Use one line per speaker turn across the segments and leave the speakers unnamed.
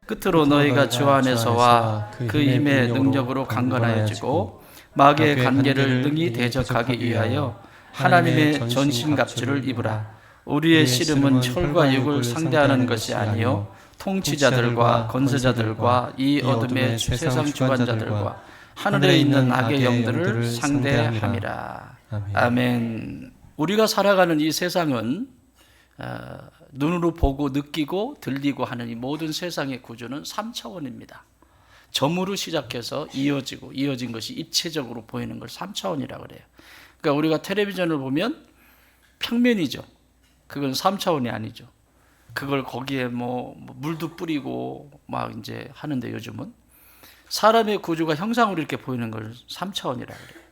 끝으로 너희가 주 안에서와 그 힘의 능력으로 강건하여지고 마귀의 관계를 능히 대적하기 위하여 하나님의 전신갑주를 입으라. 우리의 씨름은 혈과 육을 상대하는 것이 아니요 통치자들과 권세자들과 이 어둠의 세상 주관자들과 하늘에 있는 악의 영들을 상대함이라. 아멘. 우리가 살아가는 이 세상은 눈으로 보고 느끼고 들리고 하는 이 모든 세상의 구조는 3차원입니다. 점으로 시작해서 이어진 것이 입체적으로 보이는 걸 3차원이라고 그래요. 그러니까 우리가 텔레비전을 보면 평면이죠. 그건 3차원이 아니죠. 그걸 거기에 뭐 물도 뿌리고 막 이제 하는데 요즘은 사람의 구조가 형상으로 이렇게 보이는 걸 3차원이라고 그래요.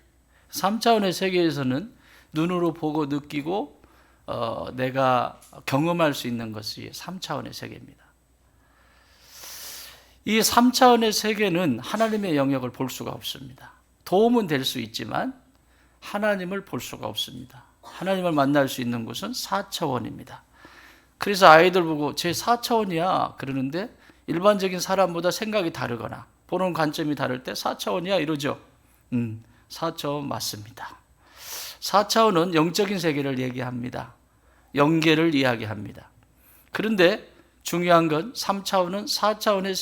3차원의 세계에서는 눈으로 보고 느끼고 내가 경험할 수 있는 것이 3차원의 세계입니다. 이 3차원의 세계는 하나님의 영역을 볼 수가 없습니다. 도움은 될 수 있지만 하나님을 볼 수가 없습니다. 하나님을 만날 수 있는 곳은 4차원입니다. 그래서 아이들 보고 제 4차원이야 그러는데 일반적인 사람보다 생각이 다르거나 보는 관점이 다를 때 4차원이야 이러죠. 4차원 맞습니다. 4차원은 영적인 세계를 얘기합니다. 영계를 이야기합니다. 그런데 중요한 건 3차원은 4차원의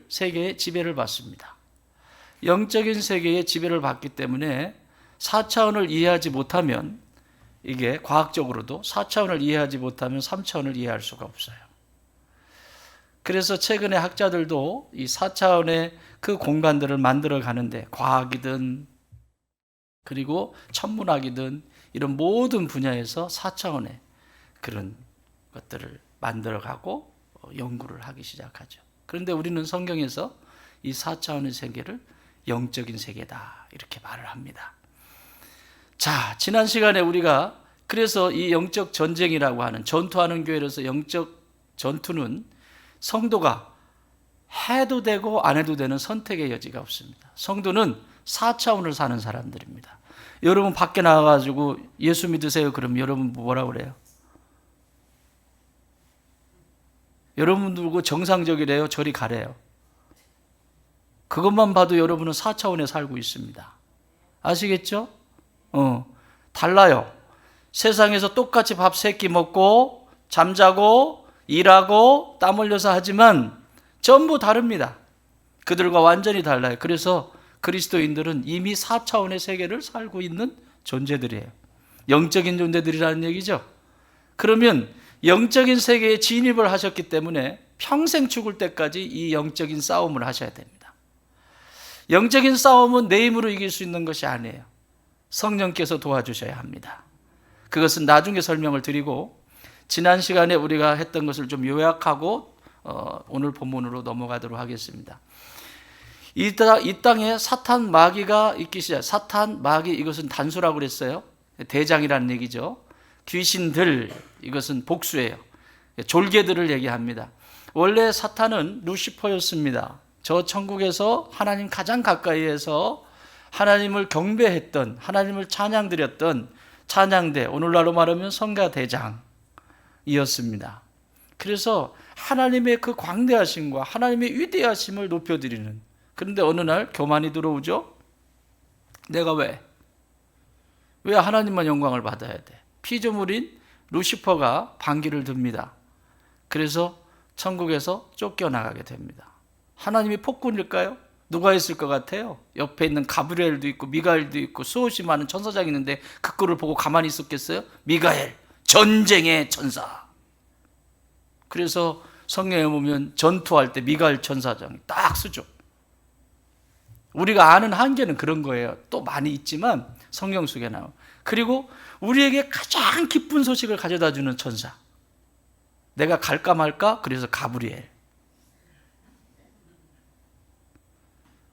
세계의 지배를 받습니다. 영적인 세계의 지배를 받기 때문에 4차원을 이해하지 못하면 이게 과학적으로도 4차원을 이해하지 못하면 3차원을 이해할 수가 없어요. 그래서 최근에 학자들도 이 4차원의 그 공간들을 만들어 가는데 과학이든 그리고 천문학이든 이런 모든 분야에서 4차원의 그런 것들을 만들어가고 연구를 하기 시작하죠. 그런데 우리는 성경에서 이 4차원의 세계를 영적인 세계다 이렇게 말을 합니다. 자, 지난 시간에 우리가 그래서 이 영적 전쟁이라고 하는 전투하는 교회로서 영적 전투는 성도가 해도 되고 안 해도 되는 선택의 여지가 없습니다. 성도는 4차원을 사는 사람들입니다. 여러분 밖에 나가가지고 예수 믿으세요 그러면 여러분 뭐라 그래요? 여러분 들고 정상적이래요? 저리 가래요? 그것만 봐도 여러분은 4차원에 살고 있습니다. 아시겠죠? 달라요. 세상에서 똑같이 밥 3끼 먹고 잠자고 일하고 땀 흘려서 하지만 전부 다릅니다. 그들과 완전히 달라요. 그래서 그리스도인들은 이미 4차원의 세계를 살고 있는 존재들이에요. 영적인 존재들이라는 얘기죠. 그러면 영적인 세계에 진입을 하셨기 때문에 평생 죽을 때까지 이 영적인 싸움을 하셔야 됩니다. 영적인 싸움은 내 힘으로 이길 수 있는 것이 아니에요. 성령께서 도와주셔야 합니다. 그것은 나중에 설명을 드리고 지난 시간에 우리가 했던 것을 좀 요약하고 오늘 본문으로 넘어가도록 하겠습니다. 이 땅에 사탄 마귀가 있기 시작. 사탄 마귀 이것은 단수라고 그랬어요. 대장이라는 얘기죠. 귀신들 이것은 복수예요. 졸개들을 얘기합니다. 원래 사탄은 루시퍼였습니다. 저 천국에서 하나님 가장 가까이에서 하나님을 경배했던 하나님을 찬양드렸던 찬양대 오늘날로 말하면 성가대장이었습니다. 그래서 하나님의 그 광대하심과 하나님의 위대하심을 높여드리는 그런데 어느 날 교만이 들어오죠. 내가 왜 하나님만 영광을 받아야 돼? 피조물인 루시퍼가 반기를 듭니다. 그래서 천국에서 쫓겨나가게 됩니다. 하나님이 폭군일까요? 누가 있을 것 같아요? 옆에 있는 가브리엘도 있고 미가엘도 있고 수없이 많은 천사장이 있는데 그 꼴을 보고 가만히 있었겠어요? 미가엘, 전쟁의 천사. 그래서 성경에 보면 전투할 때 미가엘 천사장이 딱 쓰죠. 우리가 아는 한계는 그런 거예요. 또 많이 있지만 성경 속에 나와. 그리고 우리에게 가장 기쁜 소식을 가져다 주는 천사. 내가 갈까 말까? 그래서 가브리엘.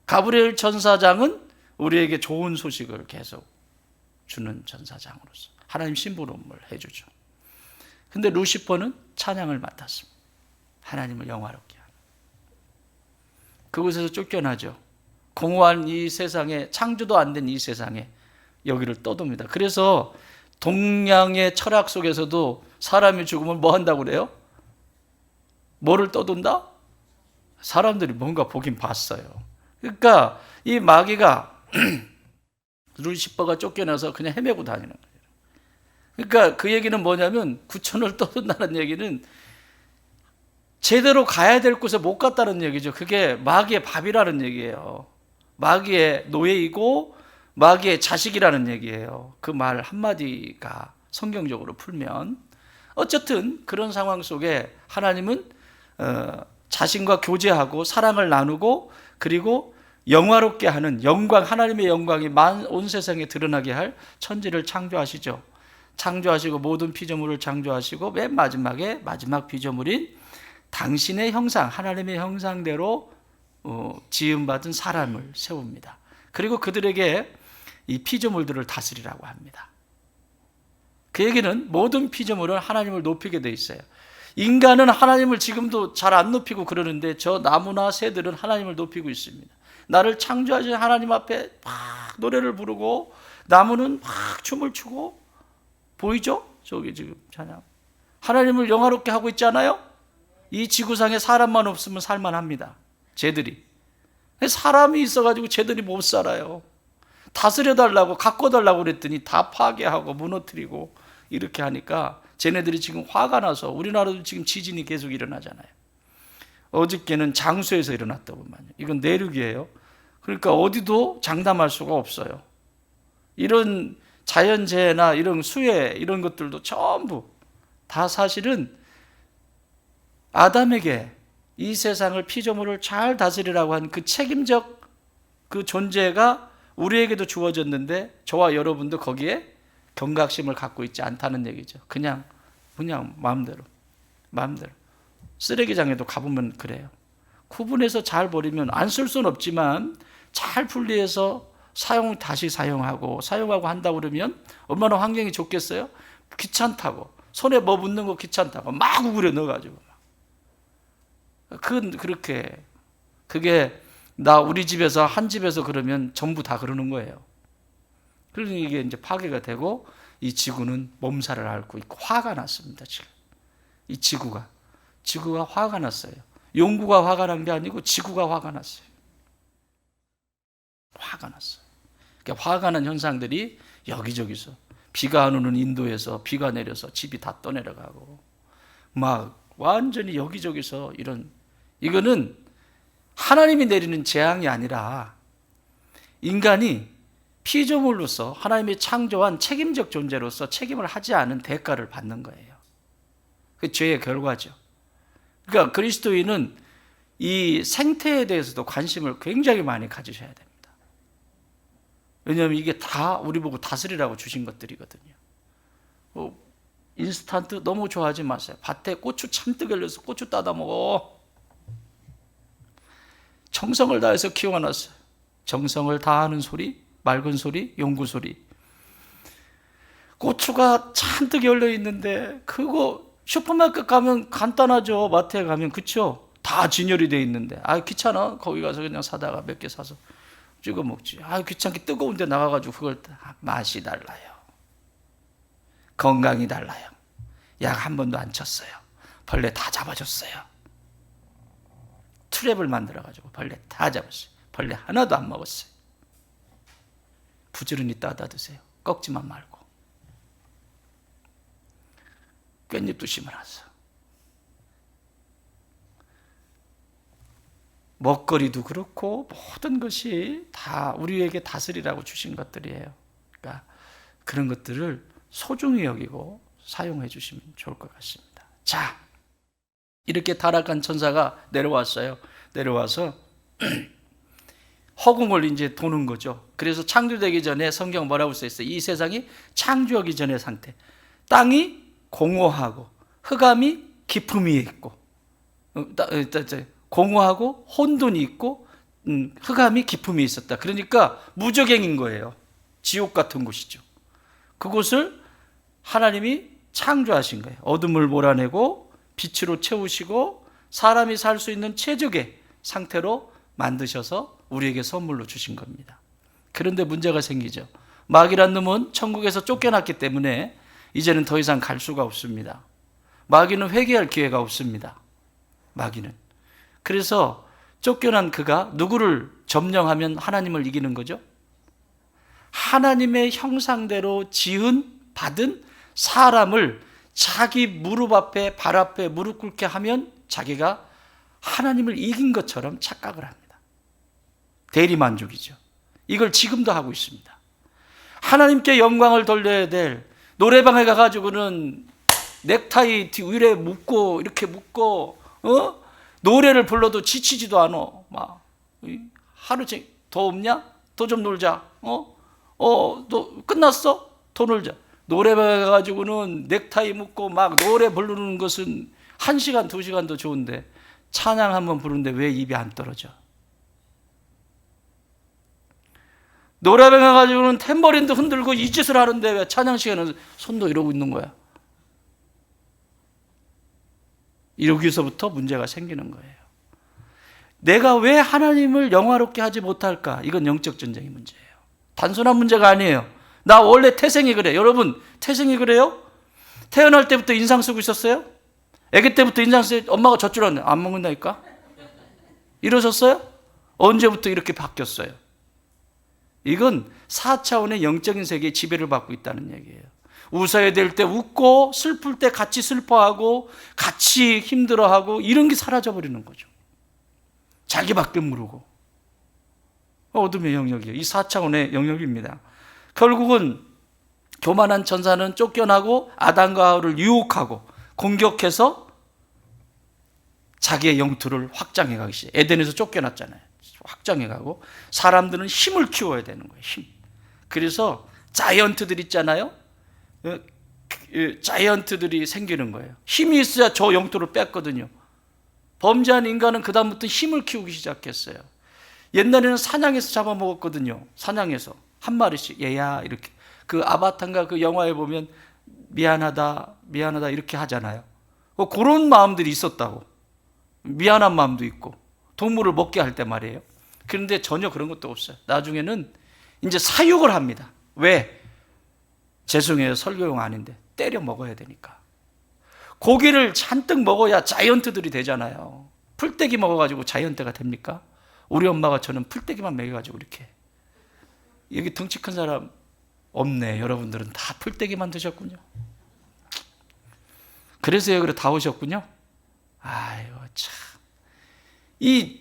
가브리엘 천사장은 우리에게 좋은 소식을 계속 주는 천사장으로서 하나님 심부름을 해주죠. 근데 루시퍼는 찬양을 맡았습니다. 하나님을 영화롭게 하는. 그곳에서 쫓겨나죠. 공허한 이 세상에, 창조도 안 된 이 세상에 여기를 떠돕니다. 그래서 동양의 철학 속에서도 사람이 죽으면 뭐 한다고 그래요? 뭐를 떠돈다? 사람들이 뭔가 보긴 봤어요. 그러니까 이 마귀가 루시퍼가 쫓겨나서 그냥 헤매고 다니는 거예요. 그러니까 그 얘기는 뭐냐면 구천을 떠든다는 얘기는 제대로 가야 될 곳에 못 갔다는 얘기죠. 그게 마귀의 밥이라는 얘기예요. 마귀의 노예이고 마귀의 자식이라는 얘기예요. 그 말 한마디가 성경적으로 풀면 어쨌든 그런 상황 속에 하나님은 자신과 교제하고 사랑을 나누고 그리고 영화롭게 하는 영광, 하나님의 영광이 온 세상에 드러나게 할 천지를 창조하시죠. 창조하시고 모든 피조물을 창조하시고 맨 마지막에 마지막 피조물인 당신의 형상, 하나님의 형상대로 지음받은 사람을 세웁니다. 그리고 그들에게 이 피조물들을 다스리라고 합니다. 그 얘기는 모든 피조물은 하나님을 높이게 돼 있어요. 인간은 하나님을 지금도 잘 안 높이고 그러는데 저 나무나 새들은 하나님을 높이고 있습니다. 나를 창조하신 하나님 앞에 막 노래를 부르고 나무는 막 춤을 추고 보이죠? 저기 지금 찬양. 하나님을 영화롭게 하고 있잖아요. 이 지구상에 사람만 없으면 살만합니다. 쟤들이. 사람이 있어가지고 쟤들이 못 살아요. 다스려달라고 가꿔달라고 그랬더니 다 파괴하고 무너뜨리고 이렇게 하니까 쟤네들이 지금 화가 나서 우리나라도 지금 지진이 계속 일어나잖아요. 어저께는 장수에서 일어났더구만요. 이건 내륙이에요. 그러니까 어디도 장담할 수가 없어요. 이런 자연재해나 이런 수해 이런 것들도 전부 다 사실은 아담에게 이 세상을 피조물을 잘 다스리라고 한 그 책임적 그 존재가 우리에게도 주어졌는데 저와 여러분도 거기에 경각심을 갖고 있지 않다는 얘기죠. 그냥 마음대로 쓰레기장에도 가보면 그래요. 구분해서 잘 버리면 안 쓸 수는 없지만 잘 분리해서 다시 사용하고 한다고 그러면 얼마나 환경이 좋겠어요? 귀찮다고 손에 뭐 묻는 거 귀찮다고 막 우그려 넣어가지고 그게 우리 집에서 한 집에서 그러면 전부 다 그러는 거예요. 그러니 이게 이제 파괴가 되고 이 지구는 몸살을 앓고 있고 화가 났습니다. 지금 이 지구가 화가 났어요. 용구가 화가 난 게 아니고 지구가 화가 났어요. 화가 났어요. 그러니까 화가 난 현상들이 여기저기서 비가 안 오는 인도에서 비가 내려서 집이 다 떠내려가고 막 완전히 여기저기서 이거는 하나님이 내리는 재앙이 아니라 인간이 피조물로서 하나님이 창조한 책임적 존재로서 책임을 하지 않은 대가를 받는 거예요. 그 죄의 결과죠. 그러니까 그리스도인은 이 생태에 대해서도 관심을 굉장히 많이 가지셔야 됩니다. 왜냐하면 이게 다 우리 보고 다스리라고 주신 것들이거든요. 인스턴트 너무 좋아하지 마세요. 밭에 고추 참뜩 열려서 고추 따다 먹어. 정성을 다해서 키워놨어요. 정성을 다하는 소리, 맑은 소리, 용구 소리. 고추가 잔뜩 열려 있는데 그거 슈퍼마켓 가면 간단하죠. 마트에 가면 그렇죠. 다 진열이 돼 있는데 귀찮아. 거기 가서 그냥 사다가 몇 개 사서 찍어 먹지. 귀찮게 뜨거운데 나가가지고 그걸 맛이 달라요. 건강이 달라요. 약 한 번도 안 쳤어요. 벌레 다 잡아줬어요. 트랩을 만들어가지고 벌레 다 잡았어요. 벌레 하나도 안 먹었어요. 부지런히 따다 드세요. 꺾지만 말고. 깻잎도 심어놨어. 먹거리도 그렇고 모든 것이 다 우리에게 다스리라고 주신 것들이에요. 그러니까 그런 것들을 소중히 여기고 사용해 주시면 좋을 것 같습니다. 자, 이렇게 타락한 천사가 내려왔어요. 내려와서 허공을 이제 도는 거죠. 그래서 창조되기 전에 성경 뭐라고 써 있어요? 이 세상이 창조하기 전의 상태. 땅이 공허하고 흑암이 깊음이 있고 공허하고 혼돈이 있고 흑암이 깊음이 있었다. 그러니까 무저갱인 거예요. 지옥 같은 곳이죠. 그곳을 하나님이 창조하신 거예요. 어둠을 몰아내고 빛으로 채우시고 사람이 살 수 있는 최적의 상태로 만드셔서 우리에게 선물로 주신 겁니다. 그런데 문제가 생기죠. 마귀란 놈은 천국에서 쫓겨났기 때문에 이제는 더 이상 갈 수가 없습니다. 마귀는 회개할 기회가 없습니다. 마귀는. 그래서 쫓겨난 그가 누구를 점령하면 하나님을 이기는 거죠? 하나님의 형상대로 받은 사람을 자기 무릎 앞에, 발 앞에 무릎 꿇게 하면 자기가 하나님을 이긴 것처럼 착각을 합니다. 대리만족이죠. 이걸 지금도 하고 있습니다. 하나님께 영광을 돌려야 될, 노래방에 가가지고는 넥타이 위에 묶고 이렇게 묶고 노래를 불러도 지치지도 않아. 막 하루 종일 더 없냐? 더 좀 놀자. 너 끝났어? 더 놀자. 노래방에 가가지고는 넥타이 묶고 막 노래 부르는 것은 1시간, 2시간도 좋은데 찬양 한번 부르는데 왜 입이 안 떨어져? 노래방에 가가지고는 탬버린도 흔들고 이 짓을 하는데 왜 찬양 시간은 손도 이러고 있는 거야? 여기서부터 문제가 생기는 거예요. 내가 왜 하나님을 영화롭게 하지 못할까? 이건 영적 전쟁의 문제예요. 단순한 문제가 아니에요. 나 원래 태생이 그래. 여러분 태생이 그래요? 태어날 때부터 인상 쓰고 있었어요? 아기 때부터 인상 쓰고 엄마가 젖줄 알았네. 안 먹는다니까? 이러셨어요? 언제부터 이렇게 바뀌었어요? 이건 4차원의 영적인 세계의 지배를 받고 있다는 얘기예요. 웃어야 될 때 웃고 슬플 때 같이 슬퍼하고 같이 힘들어하고 이런 게 사라져버리는 거죠. 자기밖에 모르고. 어둠의 영역이에요. 이 4차원의 영역입니다. 결국은 교만한 천사는 쫓겨나고 아담과 하와를 유혹하고 공격해서 자기의 영토를 확장해 가기 시작해요. 에덴에서 쫓겨났잖아요. 확장해 가고 사람들은 힘을 키워야 되는 거예요. 힘. 그래서 자이언트들 있잖아요. 자이언트들이 생기는 거예요. 힘이 있어야 저 영토를 뺐거든요. 범죄한 인간은 그 다음부터 힘을 키우기 시작했어요. 옛날에는 사냥해서 잡아먹었거든요. 사냥해서 한 마리씩 얘야 이렇게. 그 아바타인가 그 영화에 보면 미안하다 이렇게 하잖아요. 그런 마음들이 있었다고. 미안한 마음도 있고 동물을 먹게 할 때 말이에요. 그런데 전혀 그런 것도 없어요. 나중에는 이제 사육을 합니다. 왜? 죄송해요, 설교용 아닌데 때려 먹어야 되니까. 고기를 잔뜩 먹어야 자이언트들이 되잖아요. 풀떼기 먹어가지고 자이언트가 됩니까? 우리 엄마가 저는 풀떼기만 먹여가지고 이렇게. 여기 덩치 큰 사람 없네. 여러분들은 다 풀떼기만 드셨군요. 그래서 여기로 다 오셨군요. 아이고 참. 이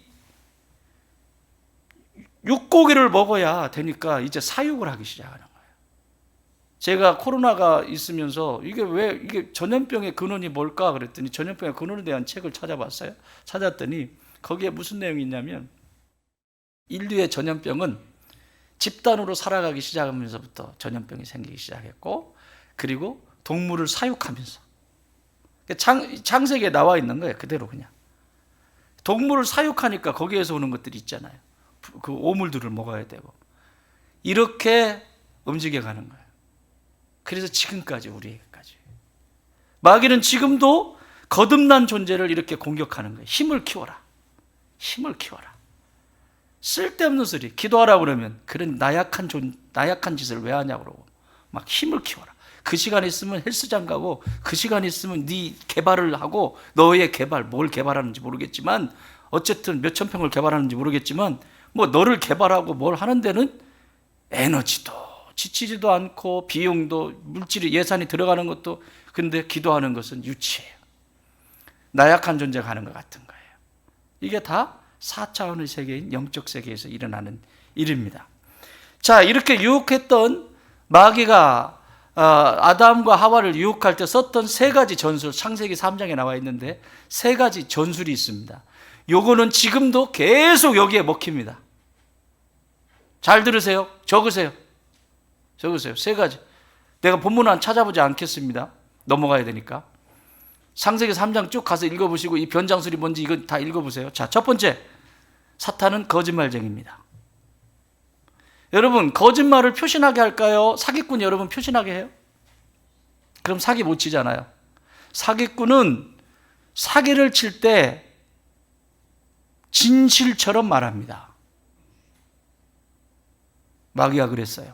육고기를 먹어야 되니까 이제 사육을 하기 시작하는 거예요. 제가 코로나가 있으면서 이게 전염병의 근원이 뭘까 그랬더니 전염병의 근원에 대한 책을 찾아봤어요. 찾았더니 거기에 무슨 내용이 있냐면 인류의 전염병은 집단으로 살아가기 시작하면서부터 전염병이 생기기 시작했고, 그리고 동물을 사육하면서, 창세기에 나와 있는 거예요. 그대로 그냥 동물을 사육하니까 거기에서 오는 것들이 있잖아요. 그 오물들을 먹어야 되고, 이렇게 움직여가는 거예요. 그래서 지금까지 우리에게까지 마귀는 지금도 거듭난 존재를 이렇게 공격하는 거예요. 힘을 키워라. 힘을 키워라. 쓸데없는 소리. 기도하라고 그러면 그런 나약한 짓을 왜 하냐고 그러고 막 힘을 키워라. 그 시간 있으면 헬스장 가고 그 시간 있으면 네 개발을 하고 너의 개발, 뭘 개발하는지 모르겠지만 어쨌든 몇천 평을 개발하는지 모르겠지만 뭐 너를 개발하고 뭘 하는 데는 에너지도 지치지도 않고 비용도 물질이 예산이 들어가는 것도, 근데 기도하는 것은 유치해요. 나약한 존재가 하는 것 같은 거예요. 이게 다 4차원의 세계인 영적 세계에서 일어나는 일입니다. 자, 이렇게 유혹했던 마귀가 아담과 하와를 유혹할 때 썼던 세 가지 전술, 창세기 3장에 나와 있는데 세 가지 전술이 있습니다. 요거는 지금도 계속 여기에 먹힙니다. 잘 들으세요. 적으세요. 세 가지. 내가 본문은 찾아보지 않겠습니다. 넘어가야 되니까. 창세기 3장 쭉 가서 읽어보시고 이 변장술이 뭔지 이거 다 읽어보세요. 자, 첫 번째, 사탄은 거짓말쟁이입니다. 여러분, 거짓말을 표신하게 할까요? 사기꾼 여러분 표신하게 해요? 그럼 사기 못 치잖아요. 사기꾼은 사기를 칠 때 진실처럼 말합니다. 마귀가 그랬어요.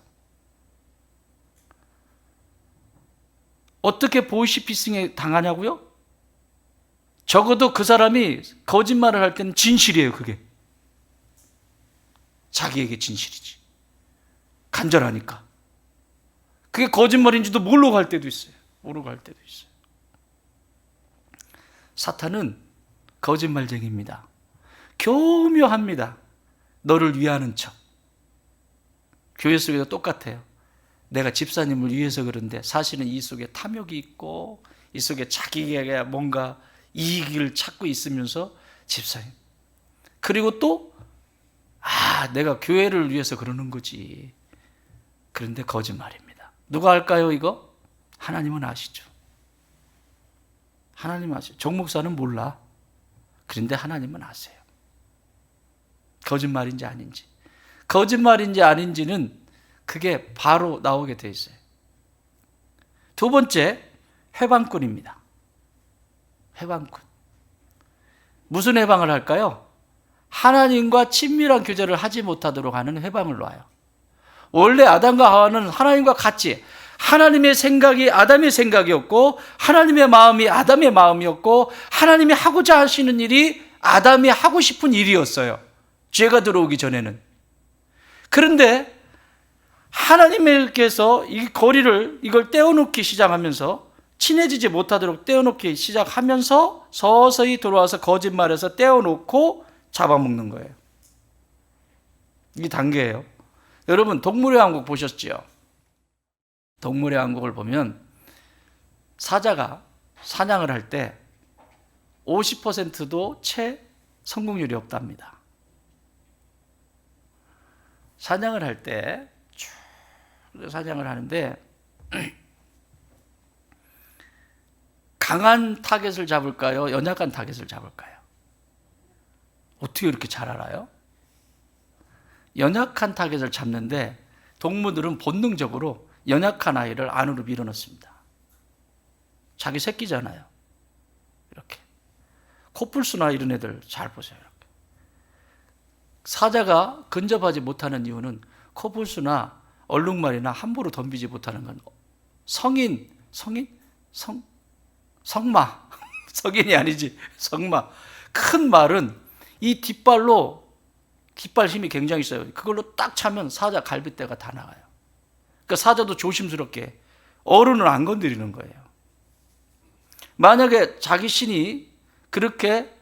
어떻게 보이스피싱에 당하냐고요? 적어도 그 사람이 거짓말을 할 때는 진실이에요, 그게. 자기에게 진실이지. 간절하니까. 그게 거짓말인지도 모르고 갈 때도 있어요. 모르고 갈 때도 있어요. 사탄은 거짓말쟁이입니다. 교묘합니다. 너를 위하는 척. 교회 속에도 똑같아요. 내가 집사님을 위해서 그런데 사실은 이 속에 탐욕이 있고 이 속에 자기에게 뭔가 이익을 찾고 있으면서 집사님. 그리고 또 내가 교회를 위해서 그러는 거지. 그런데 거짓말입니다. 누가 할까요, 이거? 하나님은 아시죠. 하나님 아시죠. 정 목사는 몰라. 그런데 하나님은 아세요. 거짓말인지 아닌지. 거짓말인지 아닌지는 그게 바로 나오게 돼 있어요. 두 번째, 회방꾼입니다. 회방꾼. 무슨 회방을 할까요? 하나님과 친밀한 교제를 하지 못하도록 하는 회방을 놔요. 원래 아담과 하와는 하나님과 같이 하나님의 생각이 아담의 생각이었고 하나님의 마음이 아담의 마음이었고 하나님이 하고자 하시는 일이 아담이 하고 싶은 일이었어요. 죄가 들어오기 전에는. 그런데 하나님께서 이 거리를 이걸 떼어놓기 시작하면서 친해지지 못하도록 떼어놓기 시작하면서 서서히 들어와서 거짓말해서 떼어놓고 잡아먹는 거예요. 이게 단계예요. 여러분 동물의 왕국 보셨지요? 동물의 왕국을 보면 사자가 사냥을 할 때 50%도 채 성공률이 없답니다. 사냥을 할 때 사냥을 하는데 강한 타겟을 잡을까요? 연약한 타겟을 잡을까요? 어떻게 이렇게 잘 알아요? 연약한 타겟을 잡는데 동물들은 본능적으로 연약한 아이를 안으로 밀어넣습니다. 자기 새끼잖아요. 이렇게. 코뿔소나 이런 애들 잘 보세요. 이렇게. 사자가 근접하지 못하는 이유는 코뿔소나 얼룩말이나 함부로 덤비지 못하는 건 성마 성인이 아니지 성마. 큰 말은 이 뒷발 힘이 굉장히 있어요. 그걸로 딱 차면 사자 갈빗대가 다 나가요. 그러니까 사자도 조심스럽게 어른을 안 건드리는 거예요. 만약에 자기 신이 그렇게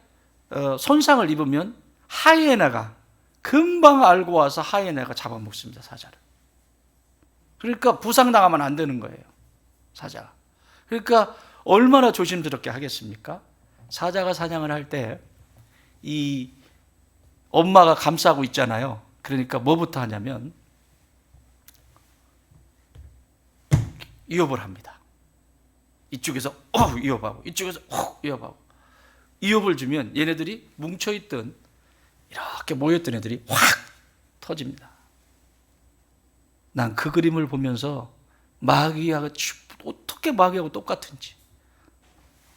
손상을 입으면 하이에나가 금방 알고 와서 하이에나가 잡아먹습니다. 사자를. 그러니까 부상당하면 안 되는 거예요. 사자가. 그러니까 얼마나 조심스럽게 하겠습니까? 사자가 사냥을 할 때 이 엄마가 감싸고 있잖아요. 그러니까 뭐부터 하냐면 이협을 합니다. 이쪽에서 이협하고 이쪽에서 이협하고 이협을 주면 얘네들이 뭉쳐있던 이렇게 모였던 애들이 확 터집니다. 난 그 그림을 보면서 마귀하고 어떻게 마귀하고 똑같은지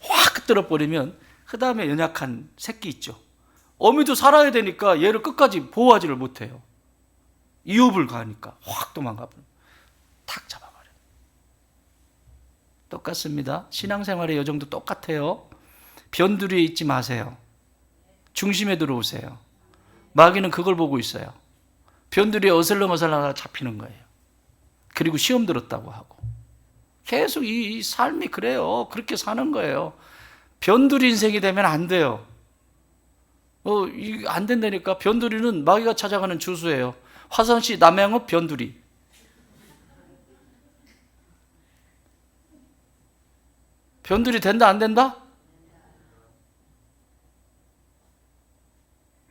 확 들어버리면 그 다음에 연약한 새끼 있죠. 어미도 살아야 되니까 얘를 끝까지 보호하지를 못해요. 이협을 가니까 확 도망가버려요. 탁 잡아버려요. 똑같습니다. 신앙생활의 여정도 똑같아요. 변두리에 있지 마세요. 중심에 들어오세요. 마귀는 그걸 보고 있어요. 변두리에 어슬렁어슬렁 잡히는 거예요. 그리고 시험 들었다고 하고. 계속 이 삶이 그래요. 그렇게 사는 거예요. 변두리 인생이 되면 안 돼요. 안 된다니까. 변두리는 마귀가 찾아가는 주소예요. 화성시 남양읍 변두리. 변두리 된다 안 된다?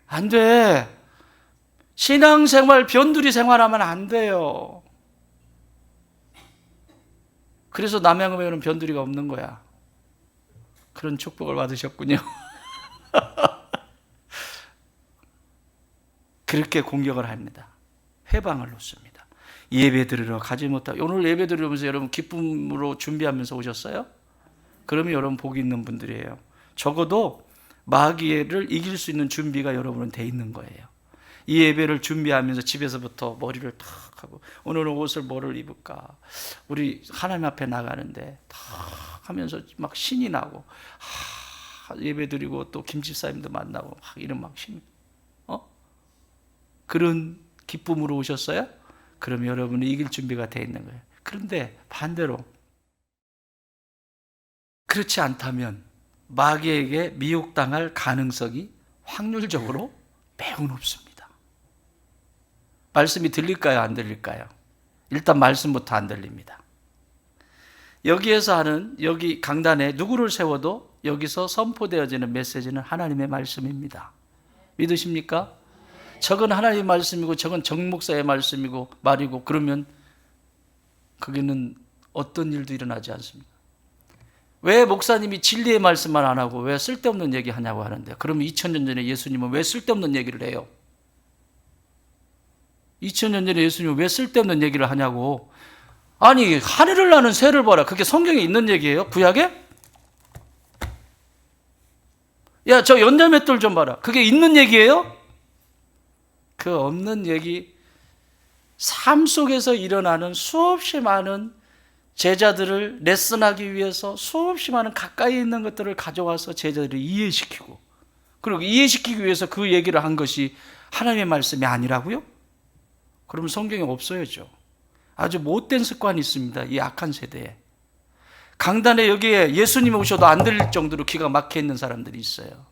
안 돼. 신앙생활 변두리 생활하면 안 돼요. 그래서 남양읍에는 변두리가 없는 거야. 그런 축복을 받으셨군요. 그렇게 공격을 합니다. 회방을 놓습니다. 예배 드리러 가지 못하고. 오늘 예배 드리면서 여러분 기쁨으로 준비하면서 오셨어요? 그러면 여러분 복이 있는 분들이에요. 적어도 마귀를 이길 수 있는 준비가 여러분은 돼 있는 거예요. 이 예배를 준비하면서 집에서부터 머리를 탁 하고 오늘은 옷을 뭐를 입을까? 우리 하나님 앞에 나가는데 탁 하면서 막 신이 나고 예배 드리고 또 김집사님도 만나고 막 이런 막 신 그런 기쁨으로 오셨어요? 그럼 여러분이 이길 준비가 되어 있는 거예요. 그런데 반대로 그렇지 않다면 마귀에게 미혹당할 가능성이 확률적으로 매우 높습니다. 말씀이 들릴까요? 안 들릴까요? 일단 말씀부터 안 들립니다. 여기에서 하는, 여기 강단에 누구를 세워도 여기서 선포되어지는 메시지는 하나님의 말씀입니다. 믿으십니까? 저건 하나님의 말씀이고 저건 정 목사의 말씀이고 말이고, 그러면 거기는 어떤 일도 일어나지 않습니다. 왜 목사님이 진리의 말씀만 안 하고 왜 쓸데없는 얘기 하냐고 하는데, 그러면 2000년 전에 예수님은 왜 쓸데없는 얘기를 해요? 2000년 전에 예수님은 왜 쓸데없는 얘기를 하냐고. 아니, 하늘을 나는 새를 봐라. 그게 성경에 있는 얘기예요? 구약에? 야, 저 연자맷돌 좀 봐라. 그게 있는 얘기예요? 그 없는 얘기, 삶 속에서 일어나는 수없이 많은 제자들을 레슨하기 위해서 수없이 많은 가까이 있는 것들을 가져와서 제자들을 이해시키고, 그리고 이해시키기 위해서 그 얘기를 한 것이 하나님의 말씀이 아니라고요? 그러면 성경에 없어야죠. 아주 못된 습관이 있습니다, 이 악한 세대에. 강단에 여기에 예수님이 오셔도 안 들릴 정도로 기가 막혀 있는 사람들이 있어요.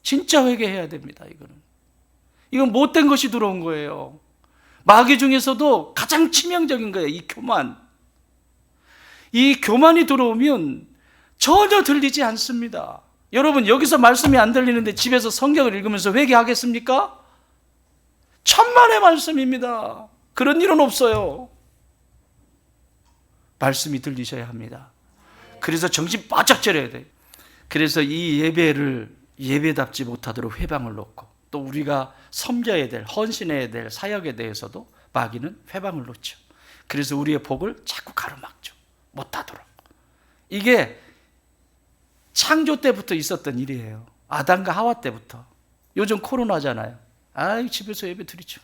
진짜 회개해야 됩니다. 이건 못된 것이 들어온 거예요. 마귀 중에서도 가장 치명적인 거예요, 이 교만. 이 교만이 들어오면 전혀 들리지 않습니다. 여러분, 여기서 말씀이 안 들리는데 집에서 성경을 읽으면서 회개하겠습니까? 천만의 말씀입니다. 그런 일은 없어요. 말씀이 들리셔야 합니다. 그래서 정신 바짝 차려야 돼요. 그래서 이 예배를 예배답지 못하도록 회방을 놓고, 또 우리가 섬겨야 될, 헌신해야 될 사역에 대해서도 마귀는 회방을 놓죠. 그래서 우리의 복을 자꾸 가로막죠, 못하도록. 이게 창조 때부터 있었던 일이에요. 아담과 하와 때부터. 요즘 코로나잖아요. 아이, 집에서 예배 드리죠.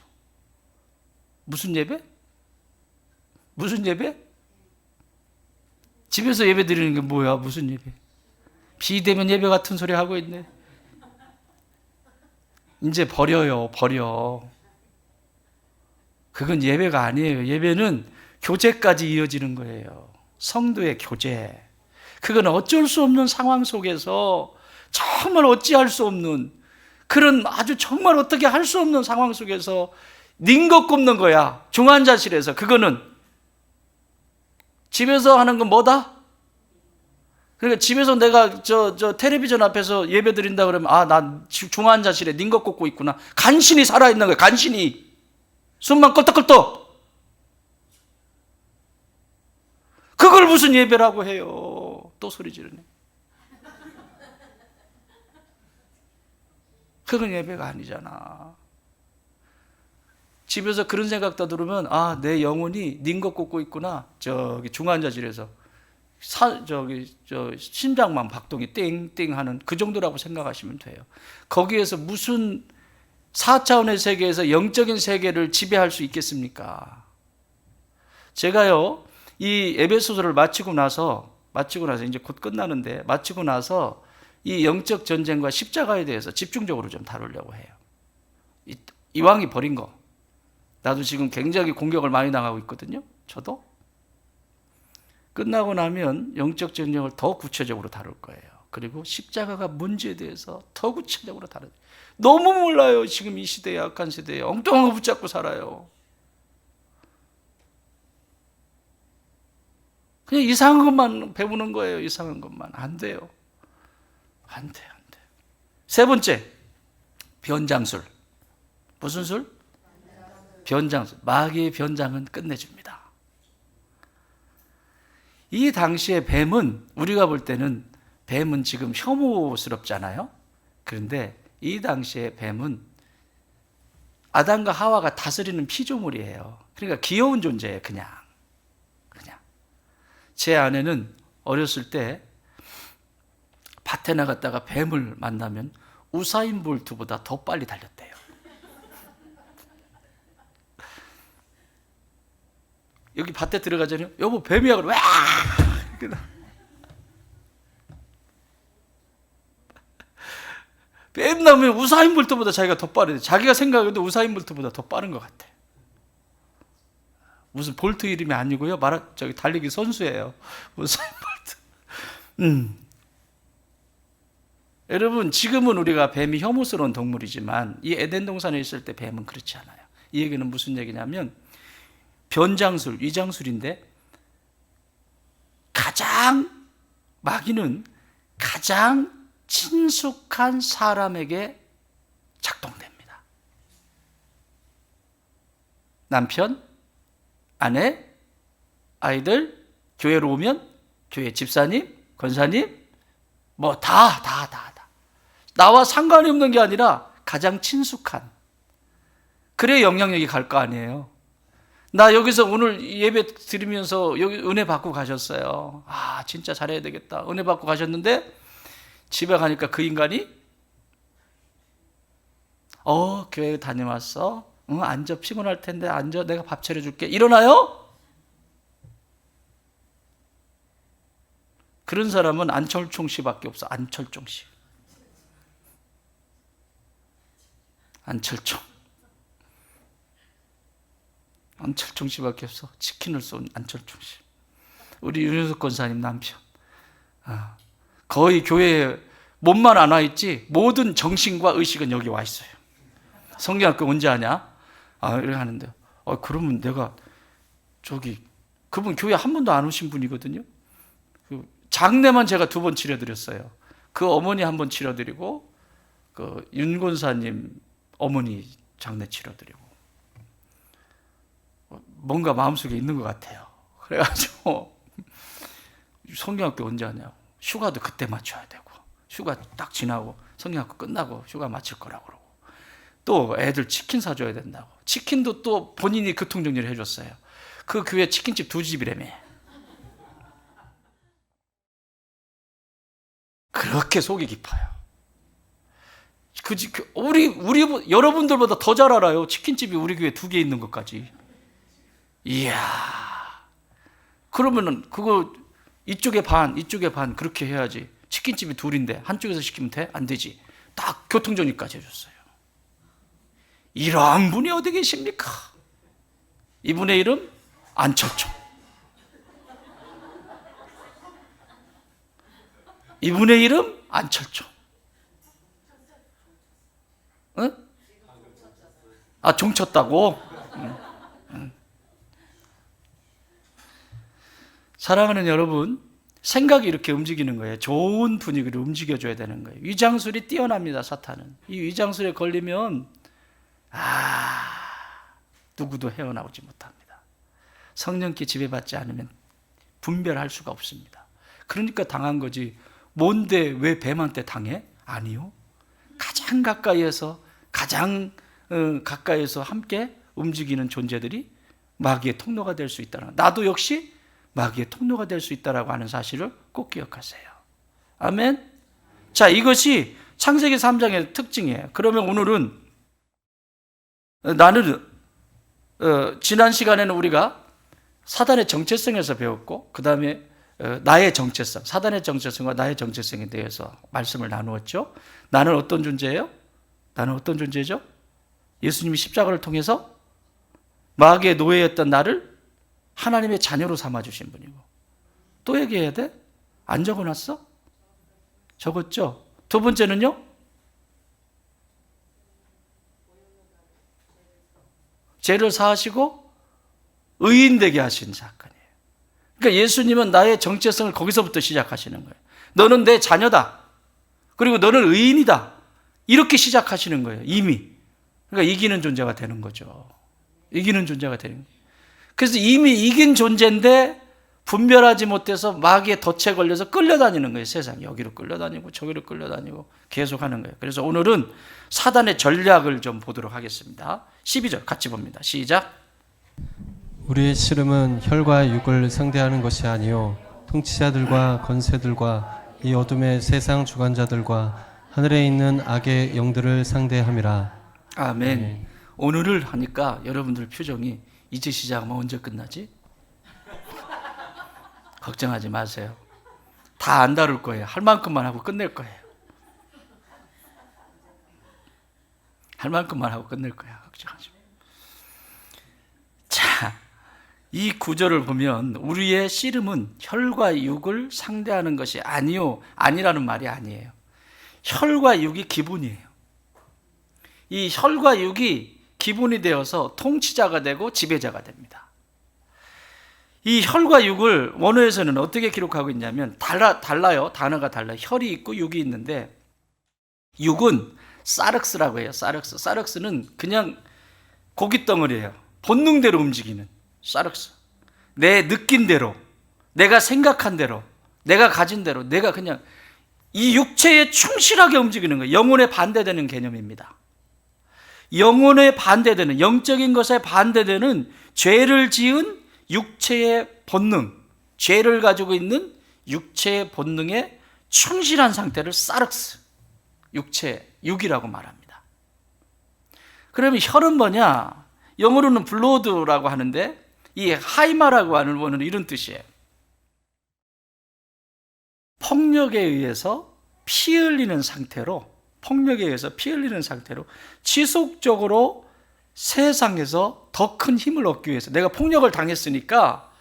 무슨 예배? 무슨 예배? 집에서 예배 드리는 게 뭐야? 무슨 예배? 비대면 예배 같은 소리 하고 있네. 이제 버려요, 버려. 그건 예배가 아니에요. 예배는 교제까지 이어지는 거예요. 성도의 교제. 그건 어쩔 수 없는 상황 속에서 정말 어찌할 수 없는, 그런 아주 정말 어떻게 할 수 없는 상황 속에서 닌것 굽는 거야. 중환자실에서. 그거는 집에서 하는 건 뭐다? 그러니까 집에서 내가 저 텔레비전 앞에서 예배 드린다 그러면, 아, 나 중환자실에 닌것 굽고 있구나. 간신히 살아있는 거야, 간신히. 숨만 껄떡껄떡. 그걸 무슨 예배라고 해요. 또 소리 지르네. 그건 예배가 아니잖아. 집에서 그런 생각도 들으면, 아, 내 영혼이 닌것 굽고 있구나. 저기 중환자실에서 심장만 박동이 띵띵 하는 그 정도라고 생각하시면 돼요. 거기에서 무슨 4차원의 세계에서 영적인 세계를 지배할 수 있겠습니까? 제가요, 이 에베소서를 마치고 나서 이제 곧 끝나는데, 마치고 나서 이 영적 전쟁과 십자가에 대해서 집중적으로 좀 다루려고 해요. 이왕이 버린 거. 나도 지금 굉장히 공격을 많이 당하고 있거든요. 저도. 끝나고 나면 영적 전쟁을 더 구체적으로 다룰 거예요. 그리고 십자가가 문제에 대해서 더 구체적으로 다뤄요. 너무 몰라요. 지금 이 시대에, 악한 시대에 엉뚱한 거 붙잡고 살아요. 그냥 이상한 것만 배우는 거예요. 이상한 것만. 안 돼요. 안 돼. 세 번째, 변장술. 무슨 술? 변장술. 마귀의 변장은 끝내줍니다. 이 당시에 뱀은, 우리가 볼 때는 뱀은 지금 혐오스럽잖아요. 그런데 이 당시에 뱀은 아담과 하와가 다스리는 피조물이에요. 그러니까 귀여운 존재예요. 그냥. 제 아내는 어렸을 때 밭에 나갔다가 뱀을 만나면 우사인 볼트보다 더 빨리 달렸대요. 여기 밭에 들어가잖아요. 여보, 뱀이야. 그러면 와! 뱀 나오면 우사인 볼트보다 자기가 더 빠르대. 자기가 생각해도 우사인 볼트보다 더 빠른 것 같아. 무슨 볼트 이름이 아니고요. 저기 달리기 선수예요. 우사인 볼트. 여러분, 지금은 우리가 뱀이 혐오스러운 동물이지만 이 에덴 동산에 있을 때 뱀은 그렇지 않아요. 이 얘기는 무슨 얘기냐면 변장술, 위장술인데 마귀는 가장 친숙한 사람에게 작동됩니다. 남편, 아내, 아이들, 교회로 오면 교회 집사님, 권사님, 뭐 다. 나와 상관이 없는 게 아니라 가장 친숙한. 그래 영향력이 갈 거 아니에요. 나 여기서 오늘 예배 드리면서 여기 은혜 받고 가셨어요. 아, 진짜 잘해야 되겠다. 은혜 받고 가셨는데 집에 가니까 그 인간이 교회 다녀왔어? 응, 앉아. 피곤할 텐데 앉아. 내가 밥 차려줄게. 일어나요? 그런 사람은 안철총 씨밖에 없어. 안철총 씨. 안철총 씨밖에 없어. 치킨을 쏜 안철총 씨. 우리 윤효석 권사님 남편. 거의 교회에 몸만 안 와 있지 모든 정신과 의식은 여기 와 있어요. 성경학교 언제 하냐? 이렇게 하는데 그러면 내가 그분 교회 한 번도 안 오신 분이거든요. 장례만 제가 2번 치러드렸어요. 그 어머니 한 번 치러드리고 그 윤 권사님 어머니 장례 치러드리고 뭔가 마음속에 있는 것 같아요. 그래가지고 성경학교 언제 하냐고. 휴가도 그때 맞춰야 되고 휴가 딱 지나고 성경학교 끝나고 휴가 마칠 거라고 그러고 또 애들 치킨 사줘야 된다고. 치킨도 또 본인이 교통정리를 해줬어요. 그 교회 치킨집 2집이라며. 그렇게 속이 깊어요. 우리 여러분들보다 더 잘 알아요. 치킨집이 우리 교회 2개 있는 것까지. 이야. 그러면은 그거 이쪽에 반 그렇게 해야지. 치킨집이 2인데 한쪽에서 시키면 돼? 안 되지. 딱 교통정리까지 해줬어요. 이러한 분이 어디 계십니까? 이분의 이름 안철총. 이분의 이름 안철총. 응? 종 쳤다고? 사랑하는 여러분, 생각이 이렇게 움직이는 거예요. 좋은 분위기를 움직여줘야 되는 거예요. 위장술이 뛰어납니다, 사탄은. 이 위장술에 걸리면 누구도 헤어나오지 못합니다. 성령께 지배받지 않으면 분별할 수가 없습니다. 그러니까 당한 거지. 뭔데 왜 뱀한테 당해? 아니요. 가장 가까이에서 함께 움직이는 존재들이 마귀의 통로가 될 수 있다는, 나도 역시 마귀의 통로가 될 수 있다라고 하는 사실을 꼭 기억하세요. 아멘. 자, 이것이 창세기 3장의 특징이에요. 그러면 오늘은 지난 시간에는 우리가 사단의 정체성에서 배웠고, 그 다음에 나의 정체성, 사단의 정체성과 나의 정체성에 대해서 말씀을 나누었죠. 나는 어떤 존재예요? 나는 어떤 존재죠? 예수님이 십자가를 통해서 마귀의 노예였던 나를 하나님의 자녀로 삼아주신 분이고. 또 얘기해야 돼? 안 적어놨어? 적었죠? 2번째는요? 죄를 사하시고 의인 되게 하신 사건이에요. 그러니까 예수님은 나의 정체성을 거기서부터 시작하시는 거예요. 너는 내 자녀다. 그리고 너는 의인이다. 이렇게 시작하시는 거예요. 이미. 그러니까 이기는 존재가 되는 거죠. 이기는 존재가 되는 거예요. 그래서 이미 이긴 존재인데 분별하지 못해서 마귀의 덫에 걸려서 끌려다니는 거예요. 세상 여기로 끌려다니고 저기로 끌려다니고 계속 하는 거예요. 그래서 오늘은 사단의 전략을 좀 보도록 하겠습니다. 12절 같이 봅니다. 시작.
우리의 씨름은 혈과 육을 상대하는 것이 아니요 통치자들과 권세들과 이 어둠의 세상 주관자들과 하늘에 있는 악의 영들을 상대함이라.
아멘. 오늘을 하니까 여러분들 표정이 이제 시작하면 언제 끝나지? 걱정하지 마세요. 다 안 다룰 거예요. 할 만큼만 하고 끝낼 거예요. 할 만큼만 하고 끝낼 거야. 걱정하지 마. 자, 이 구절을 보면 우리의 씨름은 혈과 육을 상대하는 것이 아니라는 말이 아니에요. 혈과 육이 기본이에요. 이 혈과 육이 기본이 되어서 통치자가 되고 지배자가 됩니다. 이 혈과 육을 원어에서는 어떻게 기록하고 있냐면 달라요. 단어가 달라요. 혈이 있고 육이 있는데, 육은 사륵스라고 해요. 사륵스는 그냥 고깃덩어리예요. 본능대로 움직이는 사륵스. 내 느낀 대로, 내가 생각한 대로, 내가 가진 대로, 내가 그냥 이 육체에 충실하게 움직이는 거예요. 영혼에 반대되는 개념입니다. 영혼에 반대되는, 영적인 것에 반대되는 죄를 지은 육체의 본능, 죄를 가지고 있는 육체의 본능에 충실한 상태를 사륵스, 육이라고 말합니다. 그러면 혈은 뭐냐? 영어로는 블로드라고 하는데, 이 하이마라고 하는 원어는 이런 뜻이에요. 폭력에 의해서 피 흘리는 상태로 지속적으로 세상에서 더 큰 힘을 얻기 위해서, 내가 폭력을 당했으니까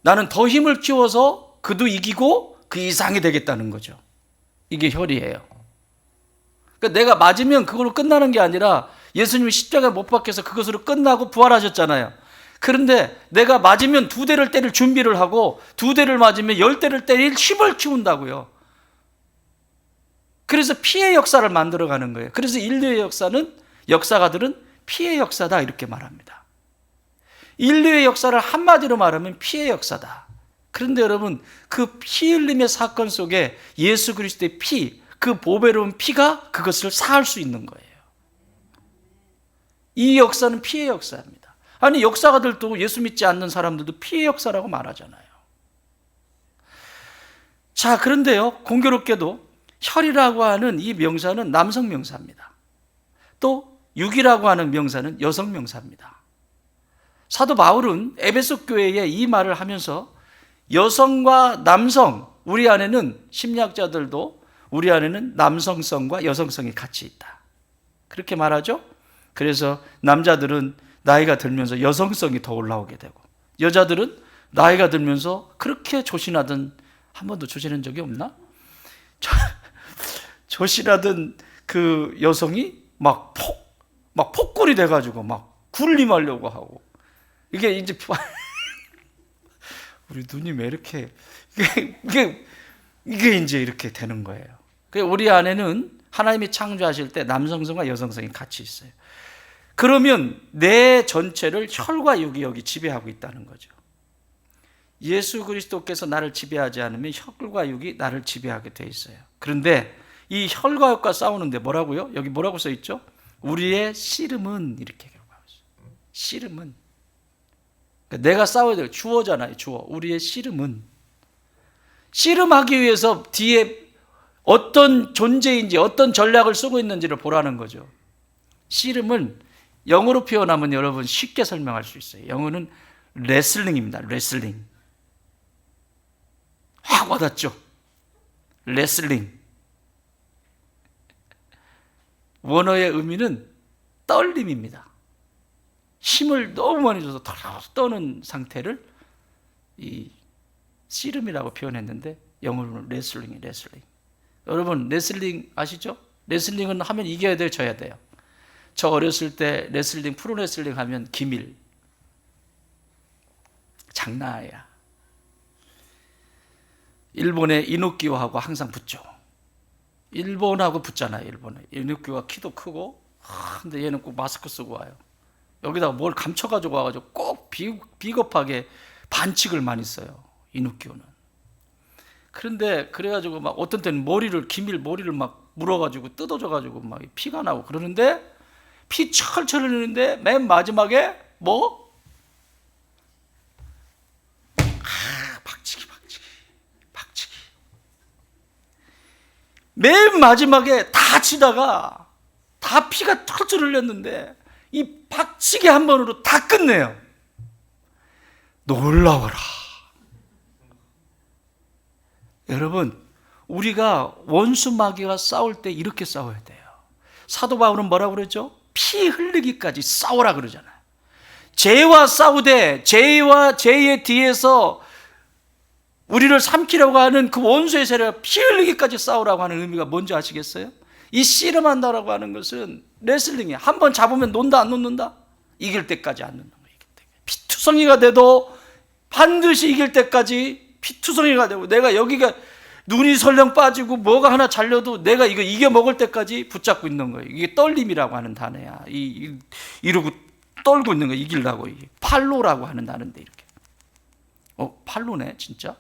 나는 더 힘을 키워서 그도 이기고 그 이상이 되겠다는 거죠. 이게 혈이에요. 그러니까 내가 맞으면 그걸로 끝나는 게 아니라, 예수님이 십자가에 못 박혀서 그것으로 끝나고 부활하셨잖아요. 그런데 내가 맞으면 2대를 때릴 준비를 하고, 2대를 맞으면 10대를 때릴 힘을 키운다고요. 그래서 피해 역사를 만들어가는 거예요. 그래서 인류의 역사가들은 피해 역사다 이렇게 말합니다. 인류의 역사를 한마디로 말하면 피해 역사다. 그런데 여러분, 그 피 흘림의 사건 속에 예수 그리스도의 피, 그 보배로운 피가 그것을 사할 수 있는 거예요. 이 역사는 피해 역사입니다. 아니, 역사가들도, 예수 믿지 않는 사람들도 피해 역사라고 말하잖아요. 자, 그런데요, 공교롭게도 혈이라고 하는 이 명사는 남성 명사입니다. 또 육이라고 하는 명사는 여성 명사입니다. 사도 바울은 에베소 교회에 이 말을 하면서 여성과 남성, 우리 안에는, 심리학자들도 우리 안에는 남성성과 여성성이 같이 있다, 그렇게 말하죠. 그래서 남자들은 나이가 들면서 여성성이 더 올라오게 되고, 여자들은 나이가 들면서 그렇게 조신하던, 한 번도 조신한 적이 없나? 조신하던 그 여성이 막 폭골이 돼가지고 막 군림하려고 하고, 이게 이제 우리 누님 왜 이렇게 이게 이제 이렇게 되는 거예요. 우리 안에는 하나님이 창조하실 때 남성성과 여성성이 같이 있어요. 그러면 내 전체를 혈과 육이 여기 지배하고 있다는 거죠. 예수 그리스도께서 나를 지배하지 않으면 혈과 육이 나를 지배하게 돼 있어요. 그런데 이 혈과 육과 싸우는데 뭐라고요? 여기 뭐라고 써 있죠? 우리의 씨름은, 이렇게 기록하고 있어요. 씨름은. 그러니까 내가 싸워야 돼요. 주어잖아요. 주어. 우리의 씨름은. 씨름하기 위해서 뒤에 어떤 존재인지, 어떤 전략을 쓰고 있는지를 보라는 거죠. 씨름은 영어로 표현하면 여러분 쉽게 설명할 수 있어요. 영어는 레슬링입니다. 레슬링. 확 와닿죠? 레슬링. 원어의 의미는 떨림입니다. 힘을 너무 많이 줘서 떠는 상태를 이 씨름이라고 표현했는데, 영어로는 레슬링이에요. 레슬링. 여러분, 레슬링 아시죠? 레슬링은 하면 이겨야 돼요, 져야 돼요. 저 어렸을 때 레슬링, 프로레슬링 하면 기밀. 장난 아니야. 일본의 이노키오하고 항상 붙죠. 일본하고 붙잖아요. 일본에. 이노키오가 키도 크고, 근데 얘는 꼭 마스크 쓰고 와요. 여기다가 뭘 감춰가지고 와가지고 꼭 비겁하게 반칙을 많이 써요, 이노키오는. 그런데 그래가지고 막 어떤 때는 기밀 머리를 막 물어가지고 뜯어져가지고 막 피가 나고 그러는데, 피 철철 흘리는데 맨 마지막에 박치기. 맨 마지막에 다 치다가 다 피가 철철 흘렸는데 이 박치기 한 번으로 다 끝내요. 놀라워라. 여러분, 우리가 원수 마귀와 싸울 때 이렇게 싸워야 돼요. 사도 바울은 뭐라고 그랬죠? 피 흘리기까지 싸우라 그러잖아요. 죄와 싸우되 죄와 죄의 뒤에서 우리를 삼키려고 하는 그 원수의 세력과 피 흘리기까지 싸우라고 하는 의미가 뭔지 아시겠어요? 이 씨름한다라고 하는 것은 레슬링이야. 한 번 잡으면 논다 안 놓는다? 이길 때까지 안 놓는 거예요. 이길 때까지. 피투성이가 돼도 반드시 이길 때까지 피투성이가 되고, 내가 여기가 눈이 설령 빠지고 뭐가 하나 잘려도 내가 이거 이겨 먹을 때까지 붙잡고 있는 거예요. 이게 떨림이라고 하는 단어야. 이러고 떨고 있는 거 이기려고. 이게 팔로라고 하는 단어인데 이렇게. 팔로네 진짜.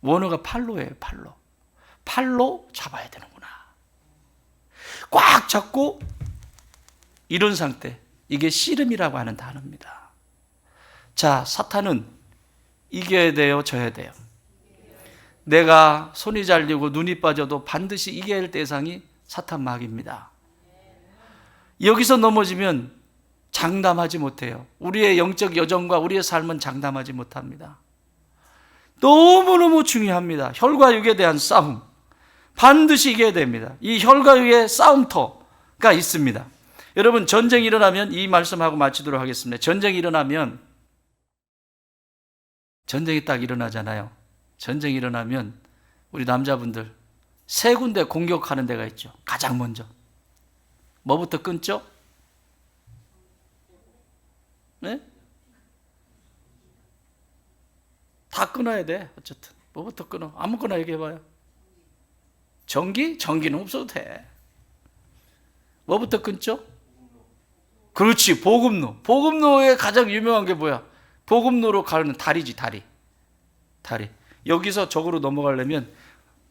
원어가 팔로예요. 팔로 잡아야 되는구나. 꽉 잡고 이런 상태. 이게 씨름이라고 하는 단어입니다. 자, 사탄은 이겨야 돼요, 져야 돼요? 내가 손이 잘리고 눈이 빠져도 반드시 이겨야 할 대상이 사탄 마귀입니다. 여기서 넘어지면 장담하지 못해요. 우리의 영적 여정과 우리의 삶은 장담하지 못합니다. 너무너무 중요합니다. 혈과 육에 대한 싸움. 반드시 이겨야 됩니다. 이 혈과 육의 싸움터가 있습니다. 여러분, 전쟁이 일어나면, 이 말씀하고 마치도록 하겠습니다. 전쟁이 일어나면, 전쟁이 딱 일어나잖아요. 전쟁이 일어나면 우리 남자분들 세 군데 공격하는 데가 있죠. 가장 먼저 뭐부터 끊죠? 네? 다 끊어야 돼. 어쨌든 뭐부터 끊어? 아무거나 얘기해봐요. 전기? 전기는 없어도 돼. 뭐부터 끊죠? 그렇지, 보급로. 보급로의 가장 유명한 게 뭐야? 보급로로 가는 다리지, 다리. 여기서 저기로 넘어가려면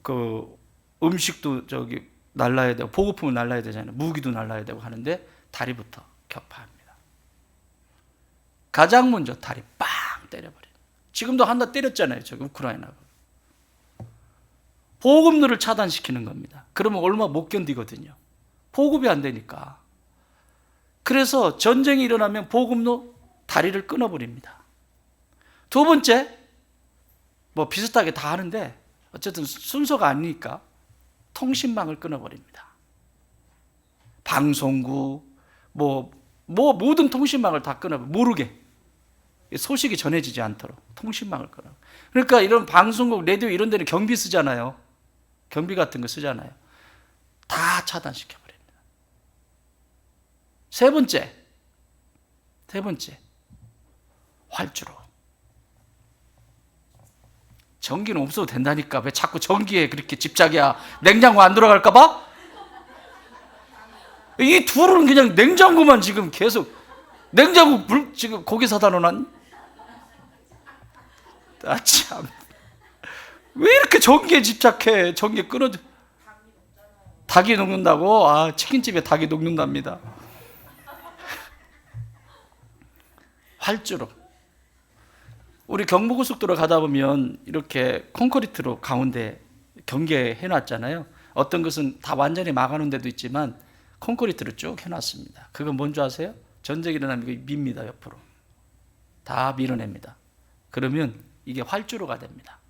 그 음식도 저기 날라야 되고 보급품을 날라야 되잖아요. 무기도 날라야 되고 하는데 다리부터 격파합니다. 가장 먼저 다리 빵 때려버려요. 지금도 한 대 때렸잖아요. 저기 우크라이나가. 보급로를 차단시키는 겁니다. 그러면 얼마 못 견디거든요. 보급이 안 되니까. 그래서 전쟁이 일어나면 보급로 다리를 끊어버립니다. 두 번째, 뭐 비슷하게 다 하는데 어쨌든 순서가 아니니까 통신망을 끊어버립니다. 방송국, 뭐 모든 통신망을 다 모르게, 소식이 전해지지 않도록 통신망을 끊어. 그러니까 이런 방송국, 라디오 이런 데는 경비 쓰잖아요. 경비 같은 거 쓰잖아요. 다 차단시켜버립니다. 세 번째, 활주로. 전기는 없어도 된다니까. 왜 자꾸 전기에 그렇게 집착이야? 냉장고 안 돌아갈까 봐? 이 둘은 그냥 냉장고만 지금 계속, 냉장고 지금 고기 사다 놓았니? 아, 참. 왜 이렇게 전기에 집착해? 전기 끊어져. 닭이 녹는다고? 아, 치킨집에 닭이 녹는답니다. 활주로. 우리 경부고속도로 가다 보면 이렇게 콘크리트로 가운데 경계해 놨잖아요. 어떤 것은 다 완전히 막아놓은 데도 있지만 콘크리트로 쭉 해놨습니다. 그건 뭔지 아세요? 전쟁이 일어나면 이거 밉니다. 옆으로 다 밀어냅니다. 그러면 이게 활주로가 됩니다.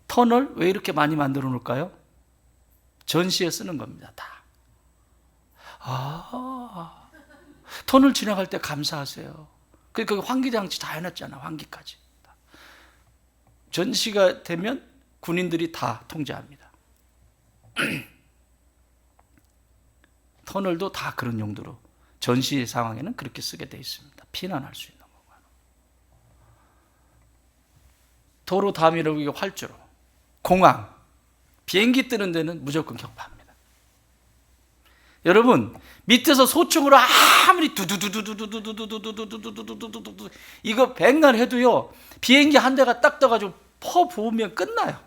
터널 왜 이렇게 많이 만들어 놓을까요? 전시에 쓰는 겁니다. 다. 터널 지나갈 때 감사하세요. 그 환기장치 다 해놨잖아. 환기까지. 전시가 되면 군인들이 다 통제합니다. 터널도 다 그런 용도로 전시 상황에는 그렇게 쓰게 돼 있습니다. 피난할 수 있는 거고. 도로 다미라고 이게 활주로. 공항, 비행기 뜨는 데는 무조건 격파합니다. 여러분, 밑에서 소총으로 아무리 두두두두두두두두두두두두두두두두두 이거 백날 해도요, 비행기 한 대가 딱 떠가지고 퍼 부으면 끝나요.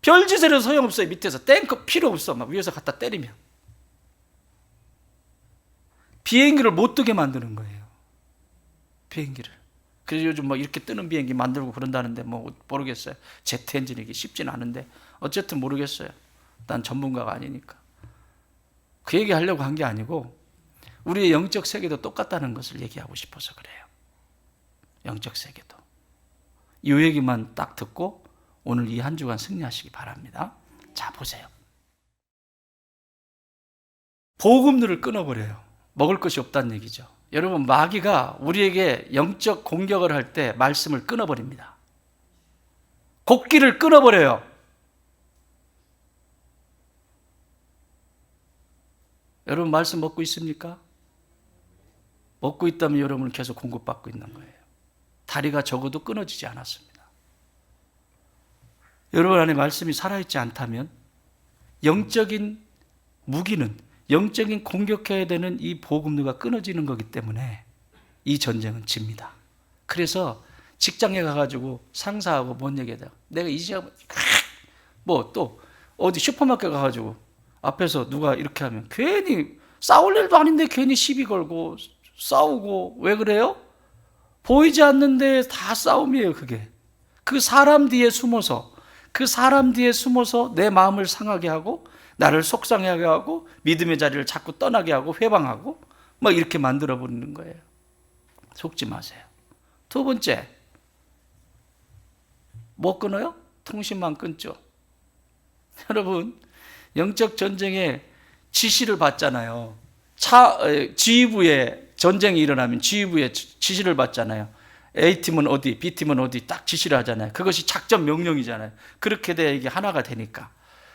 별짓을 해도 소용없어요. 밑에서 탱크 필요 없어. 막 위에서 갖다 때리면. 비행기를 못 뜨게 만드는 거예요. 비행기를. 그래서 요즘 뭐 이렇게 뜨는 비행기 만들고 그런다는데 뭐 모르겠어요. 제트 엔진 이게 쉽지는 않은데 어쨌든 모르겠어요. 난 전문가가 아니니까. 그 얘기 하려고 한 게 아니고 우리의 영적 세계도 똑같다는 것을 얘기하고 싶어서 그래요. 영적 세계도. 이 얘기만 딱 듣고 오늘 이 한 주간 승리하시기 바랍니다. 자, 보세요. 보급률을 끊어버려요. 먹을 것이 없다는 얘기죠. 여러분, 마귀가 우리에게 영적 공격을 할 때 말씀을 끊어버립니다. 곡기를 끊어버려요. 여러분, 말씀 먹고 있습니까? 먹고 있다면 여러분은 계속 공급받고 있는 거예요. 다리가 적어도 끊어지지 않았습니다. 여러분 안에 말씀이 살아있지 않다면 영적인 무기는, 영적인 공격해야 되는 이 보급류가 끊어지는 거기 때문에 이 전쟁은 집니다. 그래서 직장에 가가지고 상사하고 뭔 얘기해요? 내가 이 시간 뭐 또 어디 슈퍼마켓 가가지고 앞에서 누가 이렇게 하면 괜히 싸울 일도 아닌데 괜히 시비 걸고 싸우고. 왜 그래요? 보이지 않는데 다 싸움이에요. 그게 그 사람 뒤에 숨어서, 그 사람 뒤에 숨어서 내 마음을 상하게 하고 나를 속상하게 하고 믿음의 자리를 자꾸 떠나게 하고 회방하고 막 이렇게 만들어 버리는 거예요. 속지 마세요. 두 번째, 뭐 끊어요? 통신만 끊죠. 여러분, 영적 전쟁에 지시를 받잖아요. 지휘부에 전쟁이 일어나면 지휘부에 지시를 받잖아요. A팀은 어디, B팀은 어디 딱 지시를 하잖아요. 그것이 작전 명령이잖아요. 그렇게 돼야 이게 하나가 되니까.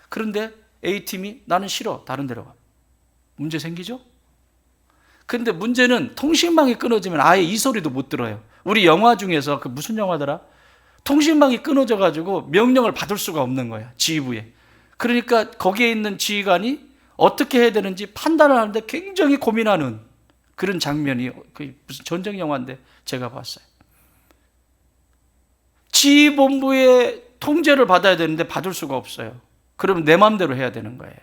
그런데 A팀이 나는 싫어, 다른 데로 가. 문제 생기죠? 그런데 문제는 통신망이 끊어지면 아예 이 소리도 못 들어요. 우리 영화 중에서 그 무슨 영화더라? 통신망이 끊어져 가지고 명령을 받을 수가 없는 거야, 지휘부에. 그러니까 거기에 있는 지휘관이 어떻게 해야 되는지 판단을 하는데 굉장히 고민하는 그런 장면이 무슨 전쟁 영화인데 제가 봤어요. 지휘본부의 통제를 받아야 되는데 받을 수가 없어요. 그러면 내 마음대로 해야 되는 거예요.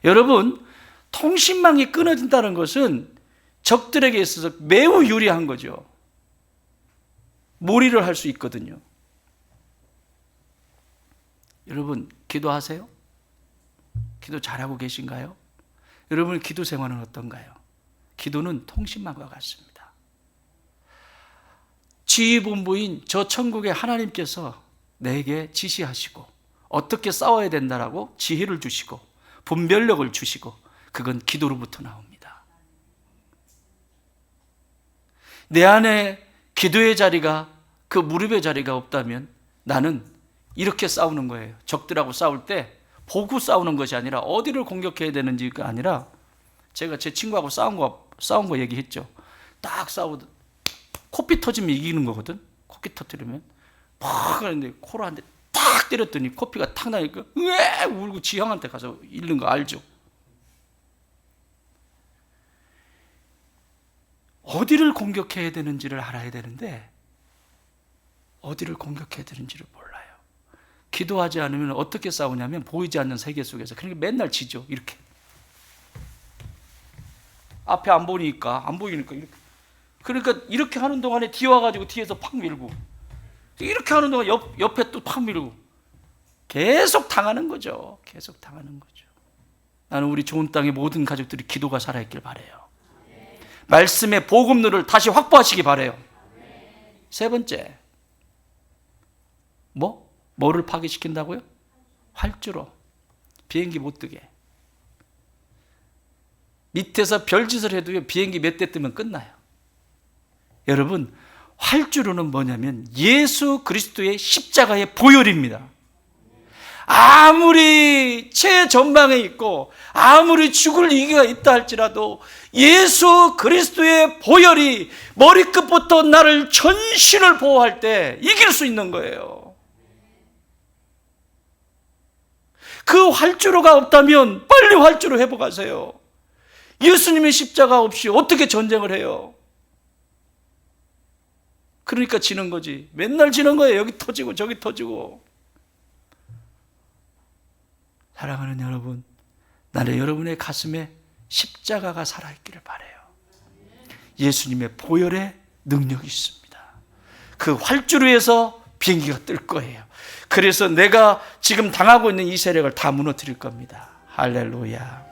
여러분, 통신망이 끊어진다는 것은 적들에게 있어서 매우 유리한 거죠. 몰이를 할 수 있거든요. 여러분, 기도하세요? 기도 잘하고 계신가요? 여러분, 기도 생활은 어떤가요? 기도는 통신망과 같습니다. 지휘본부인 저 천국의 하나님께서 내게 지시하시고 어떻게 싸워야 된다라고 지혜를 주시고 분별력을 주시고, 그건 기도로부터 나옵니다. 내 안에 기도의 자리가, 그 무릎의 자리가 없다면 나는 이렇게 싸우는 거예요. 적들하고 싸울 때 보고 싸우는 것이 아니라 어디를 공격해야 되는지가 아니라, 제가 제 친구하고 싸운 거 얘기했죠. 딱 싸우다 코피 터지면 이기는 거거든. 코피 터뜨리면 팍 하는데 코로 한 대 탁 때렸더니 코피가 탁 나니까 으에 울고 지 형한테 가서 잃는 거 알죠? 어디를 공격해야 되는지를 알아야 되는데 어디를 공격해야 되는지를 몰라요. 기도하지 않으면 어떻게 싸우냐면 보이지 않는 세계 속에서. 그러니까 맨날 지죠. 이렇게 앞에 안 보이니까 이렇게. 그러니까 이렇게 하는 동안에 뒤에 와가지고 뒤에서 팍 밀고, 이렇게 하는 동안 옆에 또 팍 밀고, 계속 당하는 거죠. 계속 당하는 거죠. 나는 우리 좋은 땅의 모든 가족들이 기도가 살아있길 바라요. 말씀의 보급률을 다시 확보하시기 바라요. 세 번째, 뭐를 파괴시킨다고요? 활주로. 비행기 못 뜨게. 밑에서 별짓을 해도요, 비행기 몇 대 뜨면 끝나요. 여러분, 활주로는 뭐냐면 예수 그리스도의 십자가의 보혈입니다. 아무리 최전방에 있고 아무리 죽을 위기가 있다 할지라도 예수 그리스도의 보혈이 머리끝부터 나를 전신을 보호할 때 이길 수 있는 거예요. 그 활주로가 없다면 빨리 활주로 회복하세요. 예수님의 십자가 없이 어떻게 전쟁을 해요? 그러니까 지는 거지. 맨날 지는 거예요. 여기 터지고 저기 터지고. 사랑하는 여러분, 나는 여러분의 가슴에 십자가가 살아있기를 바라요. 예수님의 보혈의 능력이 있습니다. 그 활주로에서 비행기가 뜰 거예요. 그래서 내가 지금 당하고 있는 이 세력을 다 무너뜨릴 겁니다. 할렐루야.